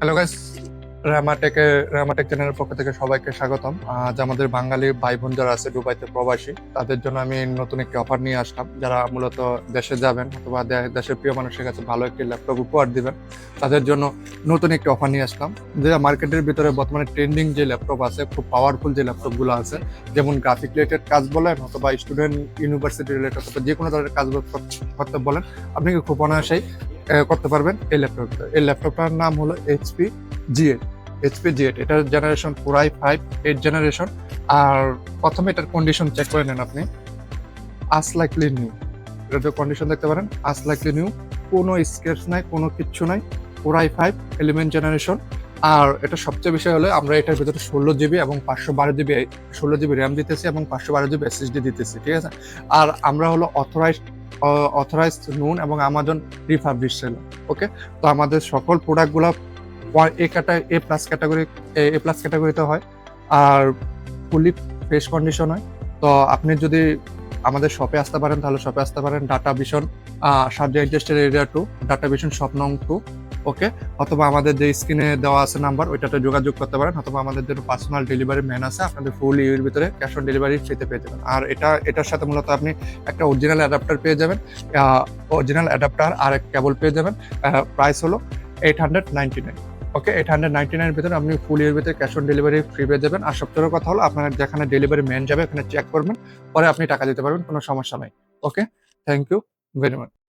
Hello guys, রামাটেক চ্যানেলের পক্ষ থেকে সবাইকে স্বাগতম। আজ আমাদের বাঙালি ভাই বোন যারা আছে দুবাইতে প্রবাসী, তাদের জন্য আমি নতুন একটি অফার নিয়ে আসলাম। যারা মূলত দেশে যাবেন অথবা দেশের প্রিয় মানুষের কাছে ভালো একটি ল্যাপটপ উপহার দিবেন, তাদের জন্য নতুন একটি অফার নিয়ে আসলাম। যে মার্কেটের ভিতরে বর্তমানে ট্রেন্ডিং যে ল্যাপটপ আছে, খুব পাওয়ারফুল যে ল্যাপটপগুলো আছে, যেমন গ্রাফিক রিলেটেড কাজ বলেন অথবা স্টুডেন্ট ইউনিভার্সিটি রিলেটেড অথবা যে কোনো ধরনের কাজ করতে বলেন, আপনি খুব অনায়াসেই করতে পারবেন এই ল্যাপটপটা। এই ল্যাপটপটার নাম হলো এইচপি জি8। এটার জেনারেশন পুরাই 8 জেনারেশন। আর প্রথমে এটার কন্ডিশন চেক করে নেন আপনি। আস লাইকলি নিউ, এটার যে কন্ডিশন দেখতে পারেন, আস লাইকলি নিউ, কোনো স্ক্র্যাচ নাই, কোনো কিচ্ছু নাই, পুরাই 11 জেনারেশন। আর এটা সবচেয়ে বিষয় হলো আমরা এটার ভিতরে 16 জিবি এবং 512 জিবি 16 জিবি র্যাম দিতেছি এবং 512 জিবি এসএসডি দিতেছি, ঠিক আছে। আর আমরা হলো অথরাইজড নুন এবং আমাজন রিফাবলিশ সেলার। ওকে, তো আমাদের সকল প্রোডাক্টগুলো এ প্লাস ক্যাটাগরিতে হয় আর ফুলি ফ্রেশ কন্ডিশন হয়। তো আপনি যদি আমাদের শপে আসতে পারেন তাহলে শপে আসতে পারেন, data vision Sharjah industrial area 2, data vision shop নং 2। ওকে, অথবা আমাদের যে স্ক্রিনে দেওয়া আছে নাম্বার, ওইটাতে যোগাযোগ করতে পারেন, অথবা আমাদের যে পার্সোনাল ডেলিভারি ম্যান আছে, আপনাদের ফুল ইউর ভিতরে ক্যাশ অন ডেলিভারি ফ্রিতে পেয়ে যাবেন। আর এটার সাথে মূলত আপনি একটা অরিজিনাল অ্যাডাপ্টার পেয়ে যাবেন, আর এক কেবল পেয়ে যাবেন। প্রাইস হলো 899। ওকে, 899 ভিতরে আপনি ফুল ইয়ার ভিতরে ক্যাশ অন ডেলিভারি ফ্রি পেয়ে যাবেন। আর সবচেয়ে বড় কথা হলো, আপনার যেখানে ডেলিভারি ম্যান যাবে ওখানে চেক করবেন, পরে আপনি টাকা দিতে পারবেন, কোনো সমস্যা নাই। ওকে, থ্যাংক ইউ ভেরি মাচ।